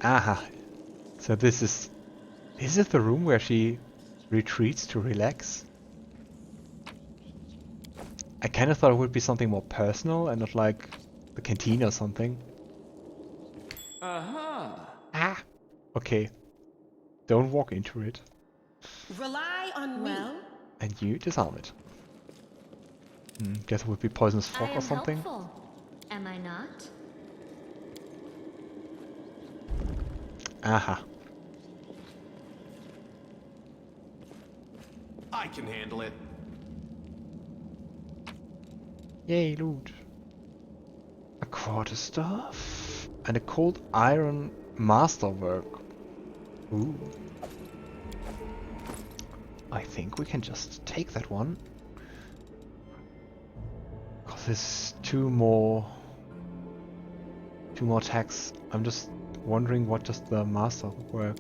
Aha. So this is... Is it the room where she retreats to relax? I kind of thought it would be something more personal and not like the canteen or something. Ah! Okay. Don't walk into it. Rely on me. And you disarm it. Guess it would be poisonous fog or something. Helpful. Am I not? Aha. I can handle it. Yay, loot. A quarterstaff and a cold iron masterwork. Ooh. I think we can just take that one. Cause there's two more attacks. I'm just wondering what does the masterwork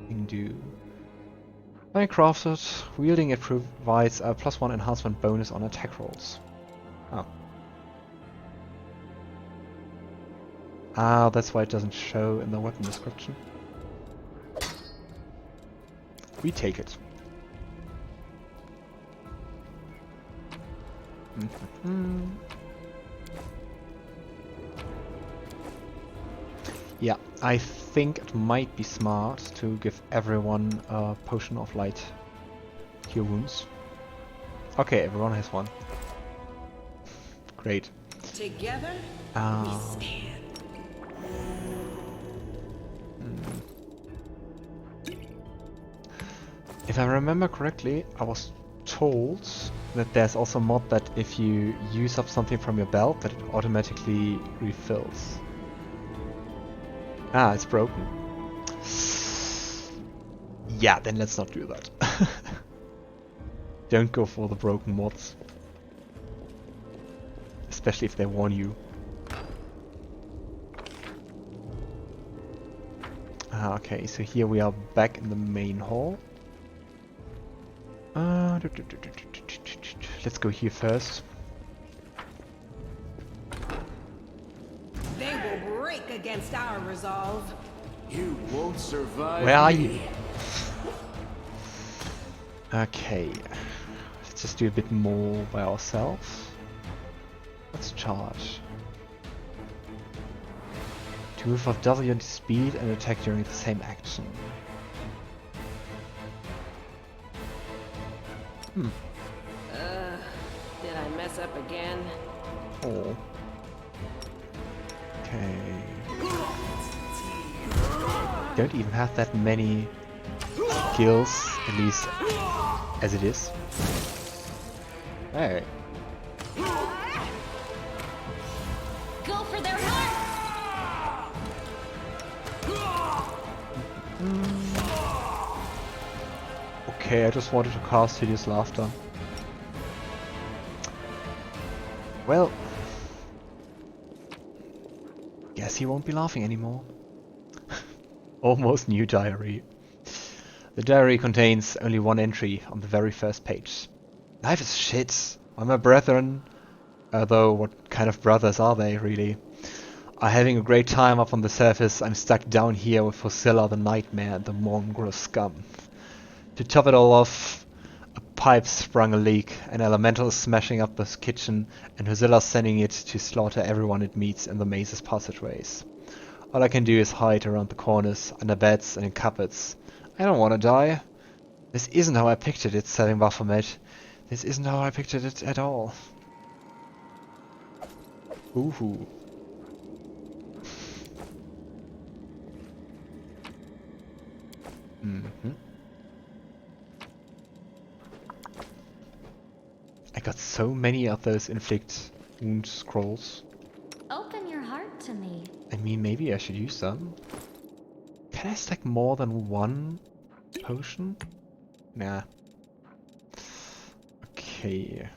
thing do. When crafted, wielding it provides a +1 enhancement bonus on attack rolls. Oh. Ah, that's why it doesn't show in the weapon description. We take it. Yeah, I think it might be smart to give everyone a potion of light cure wounds. Okay, everyone has one. Great. Together, we stand. If I remember correctly, I was told that there's also a mod that if you use up something from your belt, that it automatically refills. Ah, it's broken. Yeah, then let's not do that. Don't go for the broken mods. Especially if they warn you. Ah, okay, so here we are back in the main hall. Let's go here first. They will break against our resolve. You won't survive. Where are you? Okay, let's just do a bit more by ourselves. Let's charge. To move of W and speed and attack during the same action. Did I mess up again? Oh. Okay. Don't even have that many skills, at least as it is. Hey. Go for their heart! Okay, I just wanted to cast Hideous Laughter. Well, guess he won't be laughing anymore. Almost new diary. The diary contains only one entry on the very first page. Life is shit. All my brethren, although what kind of brothers are they really, are having a great time up on the surface. I'm stuck down here with Seelah the Nightmare and the Mongrel scum. To top it all off, a pipe sprung a leak, an elemental is smashing up the kitchen, and Seelah sending it to slaughter everyone it meets in the maze's passageways. All I can do is hide around the corners, under beds and in cupboards. I don't want to die. This isn't how I pictured it, selling Baphomet. This isn't how I pictured it at all. Ooh. I got so many of those inflict wound scrolls. Open your heart to me. I mean, maybe I should use them. Can I stack more than one potion? Nah. Okay.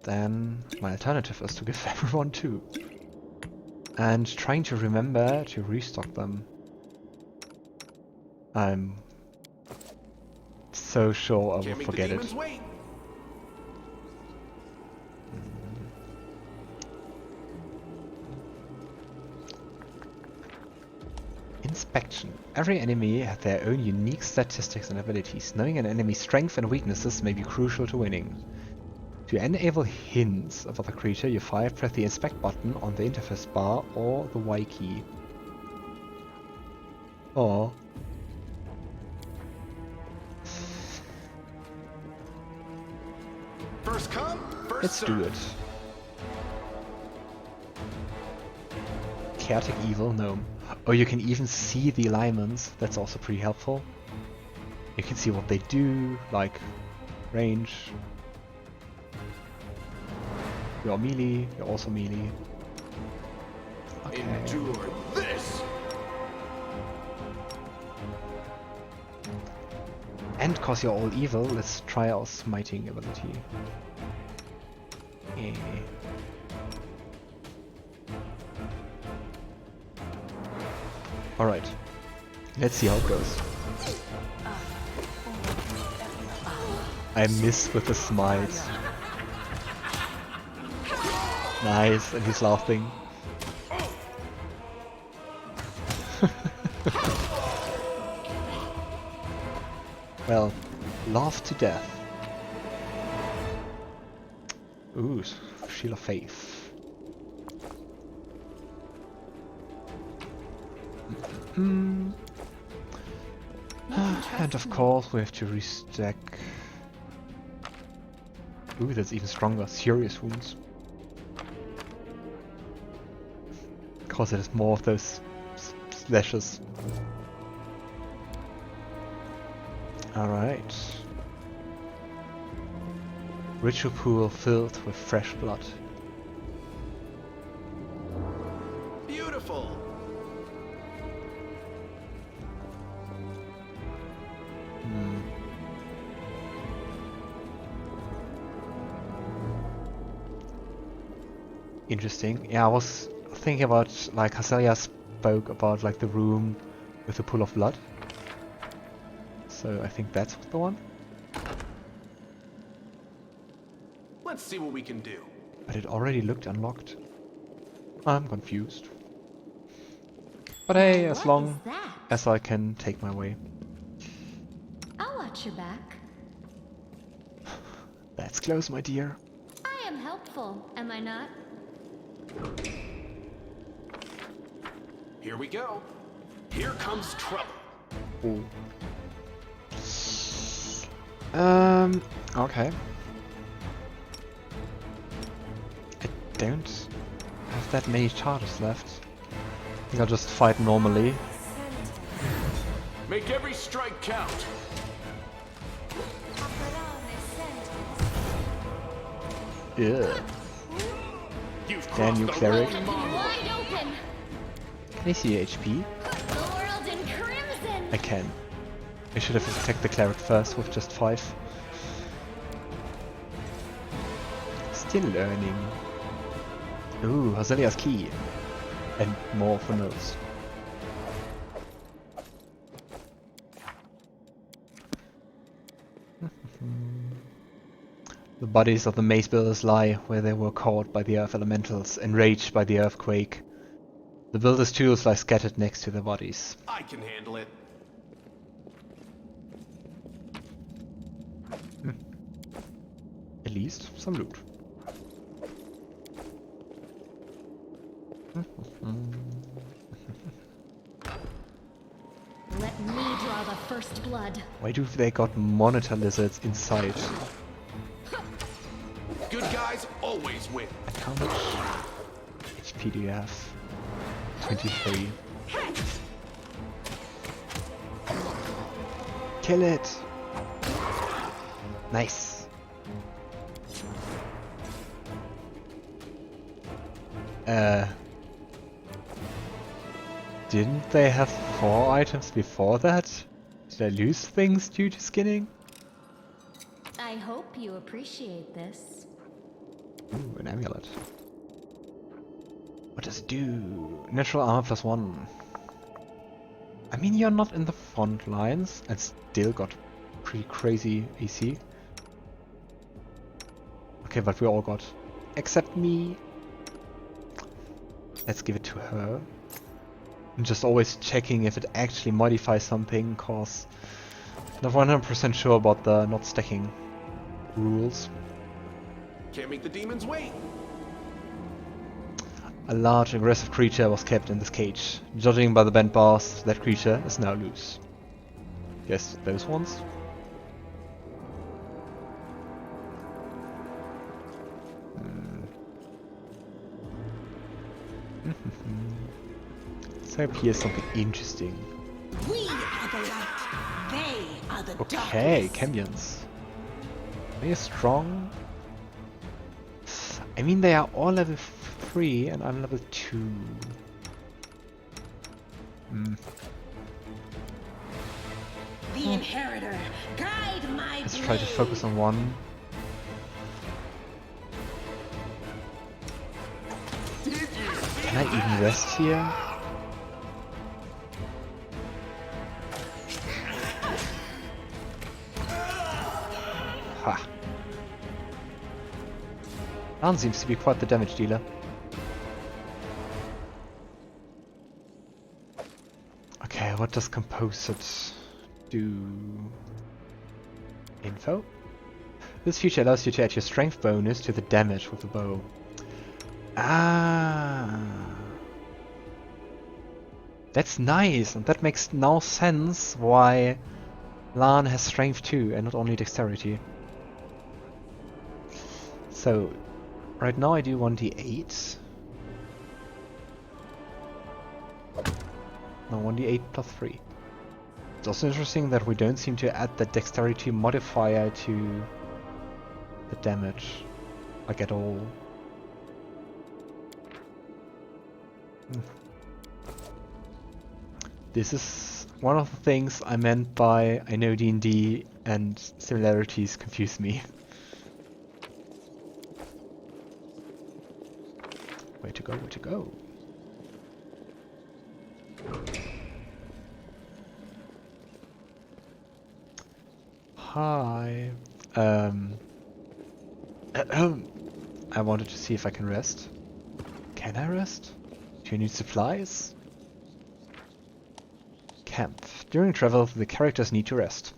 Then my alternative is to give everyone two. And trying to remember to restock them. I'm so sure I will Can't make the forget demons it. wait. Inspection. Every enemy has their own unique statistics and abilities. Knowing an enemy's strengths and weaknesses may be crucial to winning. To enable hints about the creature you fire, press the inspect button on the interface bar or the Y key. Oh. First come, first Let's do it. Chaotic Evil Gnome. Oh, you can even see the alignments. That's also pretty helpful. You can see what they do, like range. You're melee, you're also melee. Okay. Endure this. And cause you're all evil, let's try our smiting ability. Eh. Alright. Let's see how it goes. I miss with the smite. Nice, and he's laughing. Well, laugh to death. Ooh, Shield of Faith. And of course we have to restack. Ooh, that's even stronger. Serious wounds. Because it has more of those slashes. Alright. Ritual pool filled with fresh blood. Beautiful. Interesting. Yeah, I was thinking about, like, Haselia spoke about, like, the room with the pool of blood. So I think that's the one. Let's see what we can do. But it already looked unlocked. I'm confused. But hey, as long as I can take my way. I'll watch your back. That's close, my dear. I am helpful, am I not? Here we go. Here comes trouble. Oh. Okay. I don't have that many charges left. I think I'll just fight normally. Make every strike count. Yeah. You've Damn crossed you, the cleric. line, Mongrel. Wide open! Can I see your HP? The world in crimson! I can. I should have attacked the cleric first with just 5. Still learning. Ooh, Haselia's key. And more for nose. The bodies of the maze builders lie where they were caught by the earth elementals, enraged by the earthquake. The builders' tools lie scattered next to their bodies. I can handle it. At least some loot. Let me draw the first blood. Why do they got monitor lizards inside? Good guys always win. And how much HP do you have? 23. Kill it! Nice. Didn't they have 4 items before that? Did I lose things due to skinning? I hope you appreciate this. Ooh, an amulet. What does it do? Natural armor +1. I mean, you're not in the front lines and still got pretty crazy AC. Okay, but we all got. Except me. Let's give it to her. I'm just always checking if it actually modifies something, cause I'm not 100% sure about the not stacking rules. Can't make the demons wait. A large aggressive creature was kept in this cage. Judging by the bent bars, that creature is now loose. Yes, those ones. So up here's something interesting. We are the light. They are the Okay, darkness. Cambions. Are you strong? I mean, they are all level 3 and I'm level 2. The inheritor. Guide my Let's try to blade. focus on one. Can I even rest here? Ha! Lann seems to be quite the damage dealer. Okay, what does Composite do? Info? This feature allows you to add your strength bonus to the damage with the bow. Ah, that's nice, and that makes now sense why Lann has strength 2 and not only dexterity. So, right now I do 1d8. No, 1d8 plus 3. It's also interesting that we don't seem to add the dexterity modifier to the damage, like at all. This is one of the things I meant by I know D&D and similarities confuse me. Way to go, way to go. Hi. I wanted to see if I can rest. Can I rest? Do you need supplies? Camp. During travel, the characters need to rest.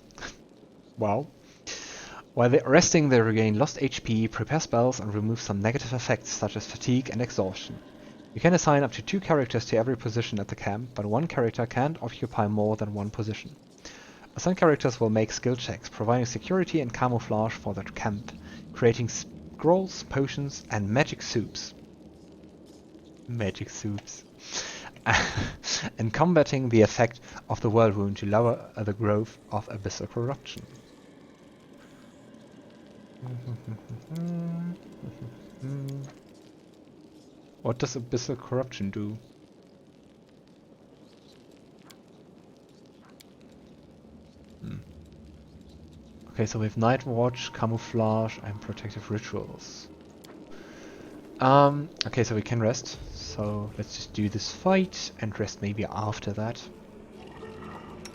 Wow. While they're resting, they regain lost HP, prepare spells, and remove some negative effects such as fatigue and exhaustion. You can assign up to 2 characters to every position at the camp, but one character can't occupy more than one position. Assigned characters will make skill checks, providing security and camouflage for the camp, creating scrolls, potions, and magic soups. Magic soups. And combating the effect of the Worldwound to lower the growth of abyssal corruption. What does abyssal corruption do? Okay, so we have Night Watch, Camouflage, and Protective Rituals. Okay, so we can rest. So let's just do this fight and rest maybe after that.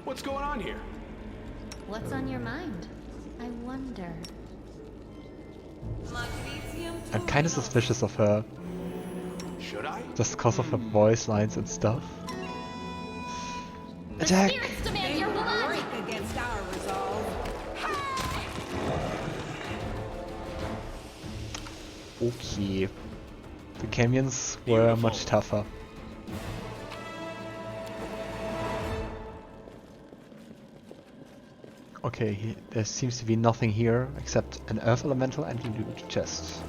What's going on here? What's on your mind? I wonder. I'm kind of suspicious of her, Should I? just because of her voice lines and stuff. Attack! Spirits demand They your will blood! break against our resolve. Okay. The Camions were Beautiful. much tougher. Okay, there seems to be nothing here except an Earth Elemental and a loot chest.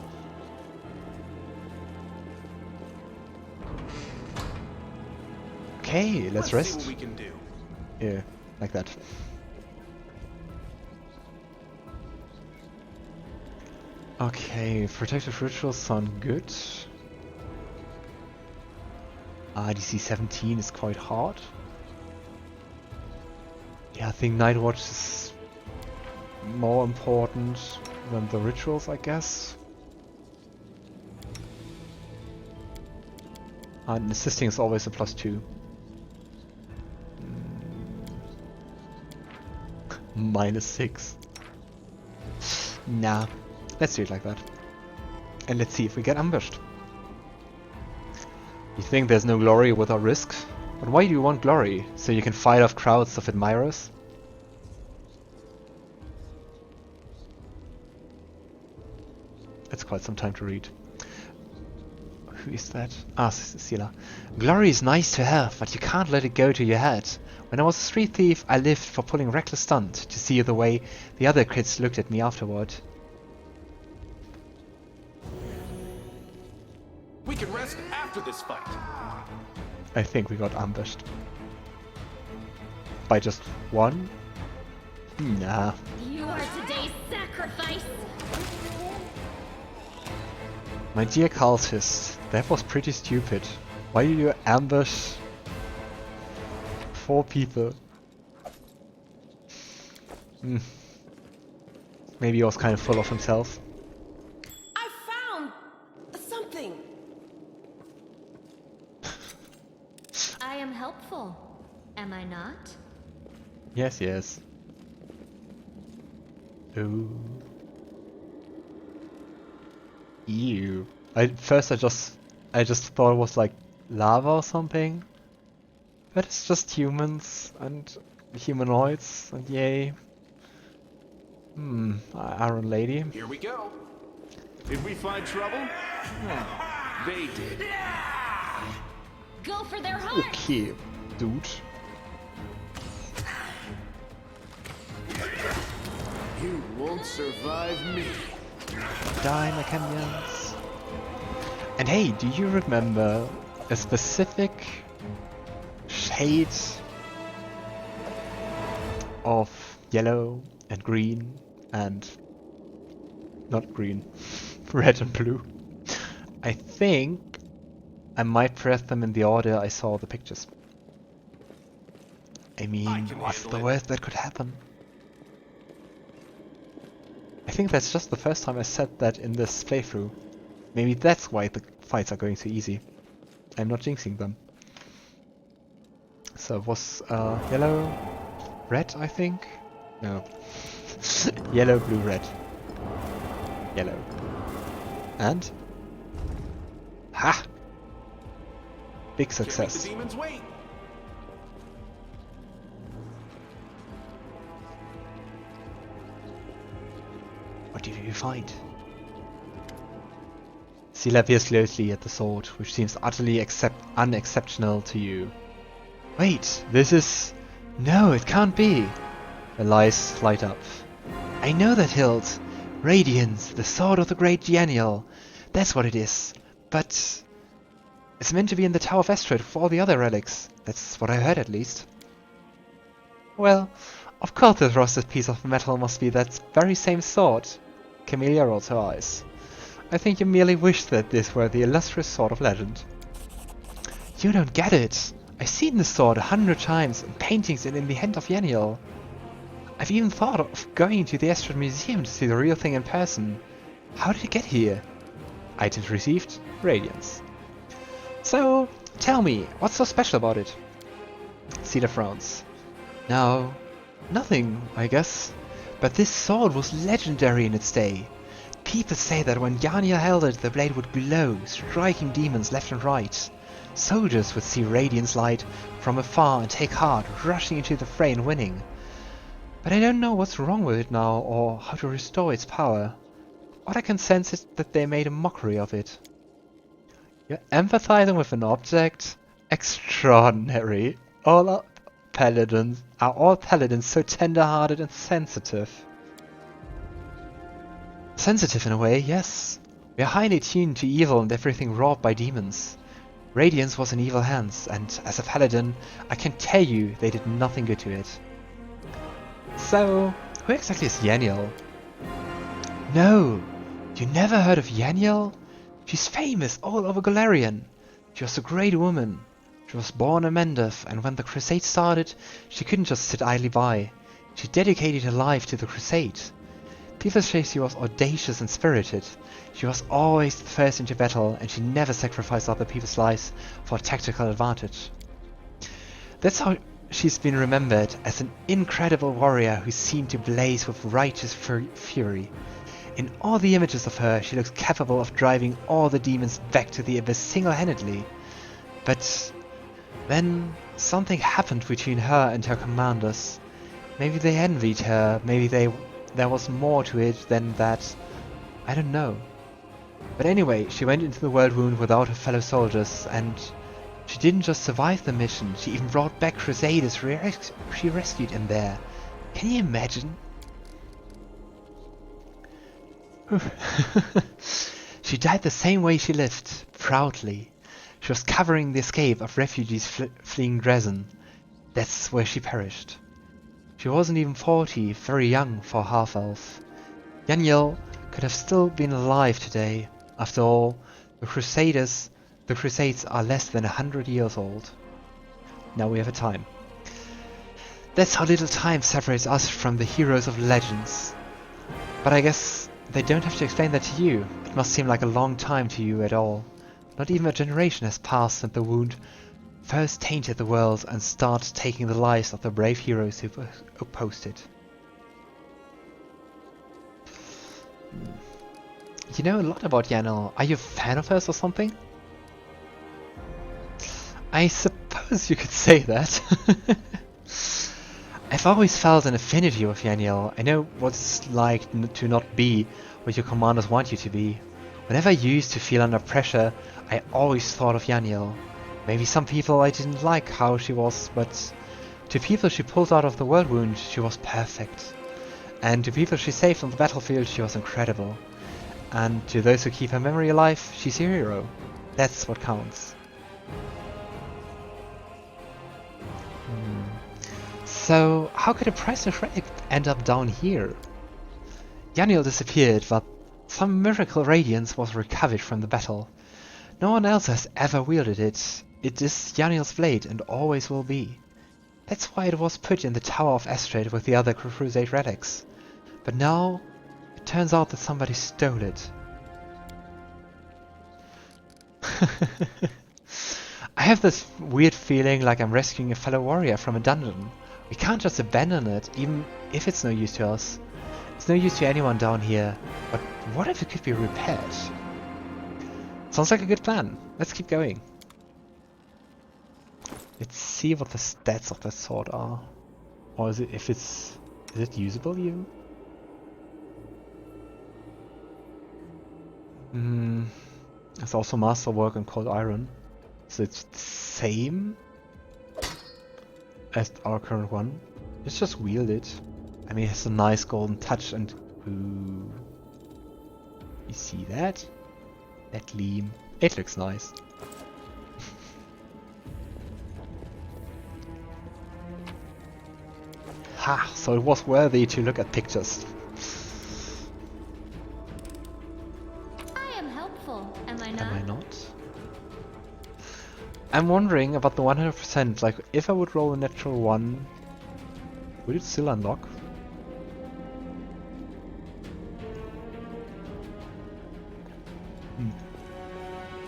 Okay, let's See rest. what we can do. Yeah, like that. Okay, protective rituals sound good. DC 17 is quite hard. Yeah, I think Night Watch is more important than the rituals, I guess. And assisting is always a +2. -6. Nah, let's do it like that. And let's see if we get ambushed. You think there's no glory without risk? But why do you want glory? So you can fight off crowds of admirers? That's quite some time to read. Who is that? Ah, Seelah. Glory is nice to have, but you can't let it go to your head. When I was a street thief, I lived for pulling reckless stunt to see the way the other kids looked at me afterward. We can rest after this fight. I think we got ambushed. By just one? Nah. You are today's sacrifice. My dear cultist, that was pretty stupid. Why did you ambush 4 people? Maybe he was kind of full of himself. I found something. I am helpful, am I not? Yes, yes. Ooh. Ew. First I just thought it was like lava or something. But it's just humans and humanoids and yay. Iron Lady. Here we go. Did we find trouble? No, they did. Go for their heart. Okay, dude. You won't survive me. Die, my Kenyans. And hey, do you remember a specific shade of yellow and green and not green, red and blue? I think I might press them in the order I saw the pictures. I mean, what's the worst that could happen? I think that's just the first time I said that in this playthrough. Maybe that's why the fights are going so easy. I'm not jinxing them. So it was yellow, red, I think? No. Yellow, blue, red. Yellow. And? Ha! Big Can't make success. the demons wait. What did you find? Seelah peers closely at the sword, which seems utterly unexceptional to you. Wait, this is... No, it can't be! Her lies light up. I know that hilt! Radiance, the sword of the great Genial. That's what it is. But... it's meant to be in the Tower of Estrad with all the other relics. That's what I heard at least. Well, of course this rusted piece of metal must be that very same sword. Camellia rolls her eyes. I think you merely wish that this were the illustrious sword of legend. You don't get it. I've seen this sword 100 times in paintings and in the hand of Yeniel. I've even thought of going to the Estrad Museum to see the real thing in person. How did it get here? Items received, Radiance. So, tell me, what's so special about it? Seelah frowns. No, nothing, I guess. But this sword was legendary in its day. People say that when Yaniel held it, the blade would glow, striking demons left and right. Soldiers would see Radiance light from afar and take heart, rushing into the fray and winning. But I don't know what's wrong with it now, or how to restore its power. All I can sense is that they made a mockery of it. You're empathizing with an object? Extraordinary. All paladins so tender-hearted and sensitive? Sensitive in a way, yes. We are highly tuned to evil and everything wrought by demons. Radiance was in evil hands, and as a paladin, I can tell you they did nothing good to it. So, who exactly is Yeniel? No! You never heard of Yeniel? She's famous all over Golarion. She was a great woman. She was born in Mendef, and when the crusade started, she couldn't just sit idly by. She dedicated her life to the crusade. People say she was audacious and spirited. She was always the first into battle, and she never sacrificed other people's lives for tactical advantage. That's how she's been remembered, as an incredible warrior who seemed to blaze with righteous fury. In all the images of her, she looks capable of driving all the demons back to the abyss single-handedly. But then Something happened between her and her commanders. Maybe they envied her, maybe there was more to it than that. I don't know. But anyway, she went into the Worldwound without her fellow soldiers, and she didn't just survive the mission, she even brought back Crusaders she rescued in there. Can you imagine? She died the same way she lived, proudly. She was covering the escape of refugees fleeing Dresden. That's where she perished. She wasn't even 40, very young for a half-elf. Yaniel could have still been alive today. After all, the Crusades are less than 100 years old. Now we have a time. That's how little time separates us from the heroes of legends. But I guess they don't have to explain that to you. It must seem like a long time to you at all. Not even a generation has passed since the wound first tainted the world and started taking the lives of the brave heroes who opposed it. You know a lot about Yaniel. Are you a fan of hers or something? I suppose you could say that. I've always felt an affinity with Yaniel. I know what it's like to not be what your commanders want you to be. Whenever I used to feel under pressure, I always thought of Yaniel. Maybe some people I didn't like how she was, but to people she pulled out of the Worldwound, she was perfect. And to people she saved on the battlefield, she was incredible. And to those who keep her memory alive, she's a hero. That's what counts. So, how could a priceless relic end up down here? Yaniel disappeared, but some miracle radiance was recovered from the battle. No one else has ever wielded it. It is Yaniel's blade and always will be. That's why it was put in the Tower of Estrade with the other Crusade relics. But now, it turns out that somebody stole it. I have this weird feeling like I'm rescuing a fellow warrior from a dungeon. We can't just abandon it, even if it's no use to us. It's no use to anyone down here. But what if it could be repaired? Sounds like a good plan. Let's keep going. Let's see what the stats of that sword are. Or is it, is it usable even? There's also masterwork and cold iron. So it's the same as our current one. Let's just wield it. I mean, it has a nice golden touch and... Ooh. You see that? That gleam. It looks nice. Ha! So it was worthy to look at pictures. I am helpful, am I not? Am I not? I'm wondering about the 100%, like if I would roll a natural 1, would it still unlock?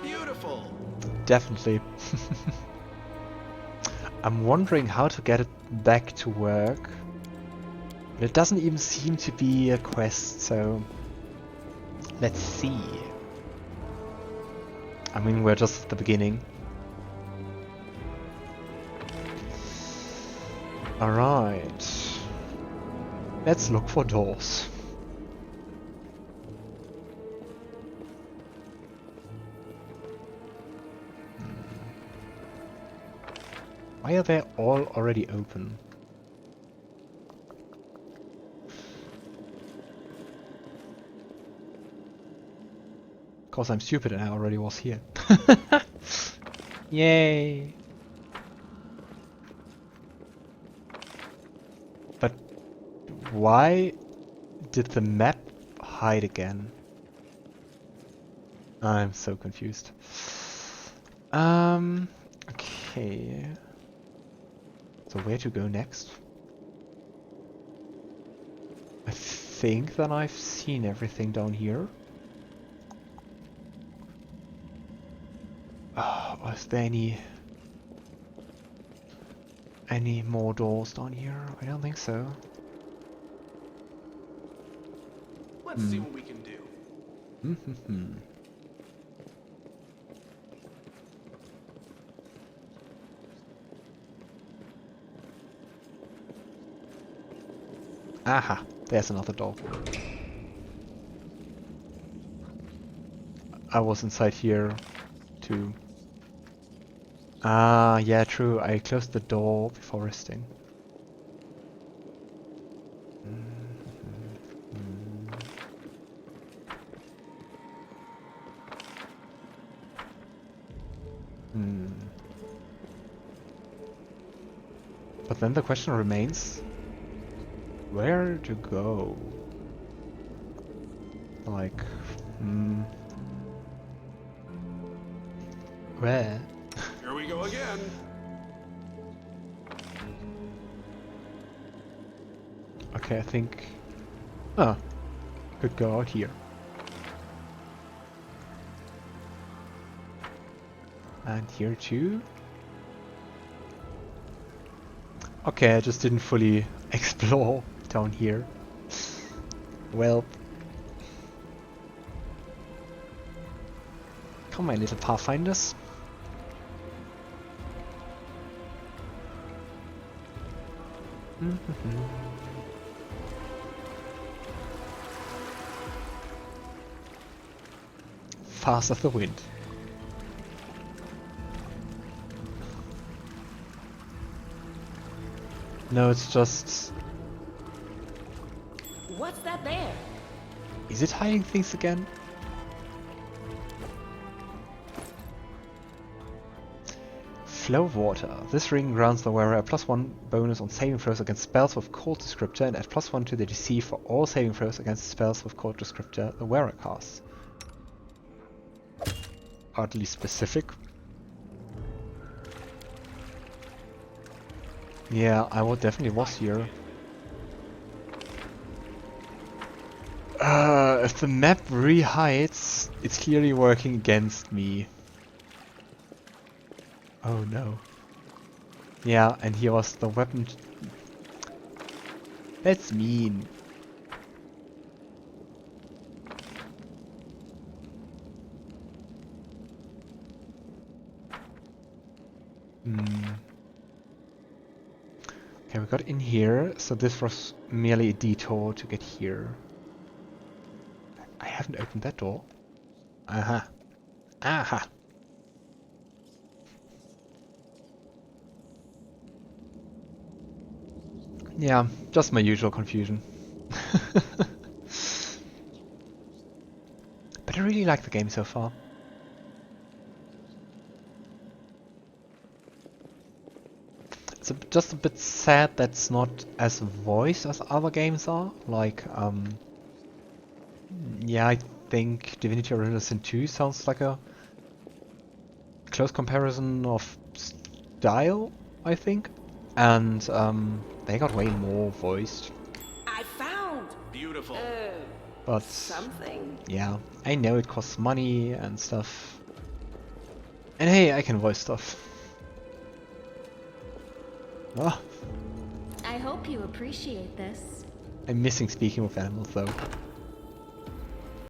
Beautiful. Definitely. I'm wondering how to get it back to work. But it doesn't even seem to be a quest, so let's see. I mean, we're just at the beginning. Alright. Let's look for doors. Why are they all already open? Cause I'm stupid and I already was here. Yay! But why did the map hide again? I'm so confused. Okay. So where to go next? I think that I've seen everything down here. Was there any more doors down here? I don't think so. Let's see what we can do. Aha, there's another door. I was inside here too. Ah, yeah, true. I closed the door before resting. But then the question remains, where to go? Like, where? Here we go again. Okay, I think... Ah, could go out here. And here too. Okay, I just didn't fully explore down here. Well. Come, my little Pathfinders. Fast as the wind. No, it's just... What's that there? Is it hiding things again? Flow of Water. This ring grants the wearer a +1 bonus on saving throws against spells with Cold Descriptor and add +1 to the DC for all saving throws against spells with Cold Descriptor the wearer casts. Oddly specific. Yeah, I would definitely was here. If the map re-hides, it's clearly working against me. Oh no. Yeah, and here was the weapon. That's mean. Okay, we got in here, so this was merely a detour to get here. I haven't opened that door. Aha. Aha. Yeah, just my usual confusion. But I really like the game so far. It's just a bit sad that's not as voiced as other games are. Like, yeah, I think Divinity Original Sin 2 sounds like a close comparison of style, I think. And they got way more voiced. I found Beautiful. But something. yeah, I know it costs money and stuff. And hey, I can voice stuff. Oh, I hope you appreciate this. I'm missing speaking with animals though.